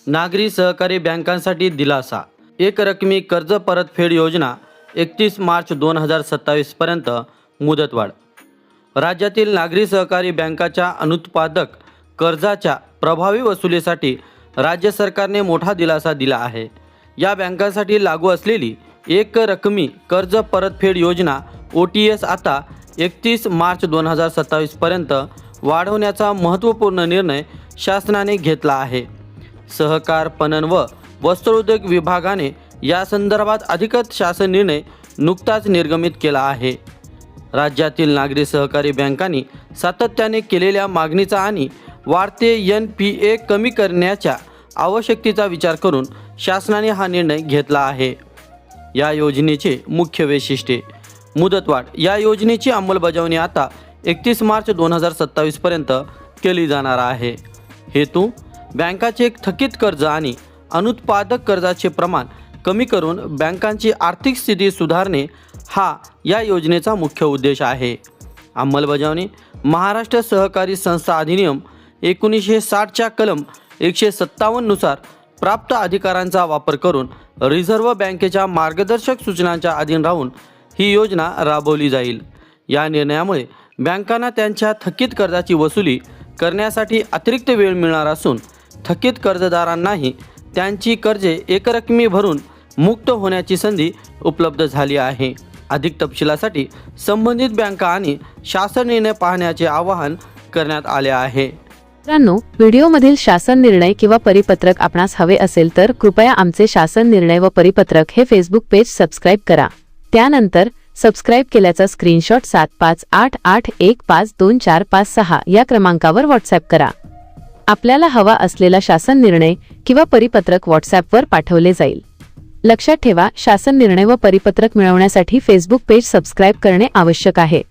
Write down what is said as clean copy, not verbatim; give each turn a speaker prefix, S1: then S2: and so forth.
S1: नागरी सहकारी बँकांसाठी दिलासा. एक रकमी कर्ज परतफेड योजना 31 मार्च 2027 पर्यंत मुदतवाढ. राज्यातील नागरी सहकारी बँकाच्या अनुत्पादक कर्जाच्या प्रभावी वसुलीसाठी राज्य सरकारने मोठा दिलासा दिला आहे. या बँकांसाठी लागू असलेली एक रकमी कर्ज परतफेड योजना OTS आता 31 मार्च 2027 पर्यंत वाढवण्याचा महत्त्वपूर्ण निर्णय शासनाने घेतला आहे. सहकार पणन व वस्त्रोद्योग विभागाने या संदर्भात अधिकृत शासन निर्णय नुकताच निर्गमित केला आहे. राज्यातील नागरी सहकारी बँकांनी सातत्याने केलेल्या मागणीचा आणि वाढते NPA कमी करण्याच्या आवश्यकतेचा विचार करून शासनाने हा निर्णय घेतला आहे. या योजनेचे मुख्य वैशिष्ट्ये. मुदतवाढ. या योजनेची अंमलबजावणी आता 31 मार्च 2027 पर्यंत केली जाणार आहे. हेतू बँकाचे थकीत कर्ज आणि अनुत्पादक कर्जाचे प्रमाण कमी करून बँकांची आर्थिक स्थिती सुधारणे हा या योजनेचा मुख्य उद्देश आहे. अंमलबजावणी. महाराष्ट्र सहकारी संस्था अधिनियम 1960च्या कलम 157 नुसार प्राप्त अधिकारांचा वापर करून रिझर्व्ह बँकेच्या मार्गदर्शक सूचनांच्या अधीन राहून ही योजना राबवली जाईल. या निर्णयामुळे बँकांना त्यांच्या थकीत कर्जाची वसुली करण्यासाठी अतिरिक्त वेळ मिळणार असून थकीत कर्जदारांनाही त्यांची कर्जे एकरकमी भरून मुक्त होण्याची संधी उपलब्ध झाली आहे. अधिक तपशिलासाठी संबंधित बँका आणि शासन निर्णय पाहण्याचे आवाहन करण्यात आले आहे.
S2: मित्रांनो, व्हिडिओमधील शासन निर्णय किंवा परिपत्रक आपणास हवे असेल तर कृपया आमचे शासन निर्णय व परिपत्रक हे फेसबुक पेज सबस्क्राईब करा. त्यानंतर सबस्क्राईब केल्याचा स्क्रीनशॉट 7588152456 या क्रमांकावर व्हॉट्सॲप करा. आपल्याला हवा असलेला शासन निर्णय किंवा परिपत्रक व्हॉट्सॲपवर पाठवले जाईल. लक्षात ठेवा, शासन निर्णय व परिपत्रक मिळवण्यासाठी फेसबुक पेज सबस्क्राईब करणे आवश्यक आहे.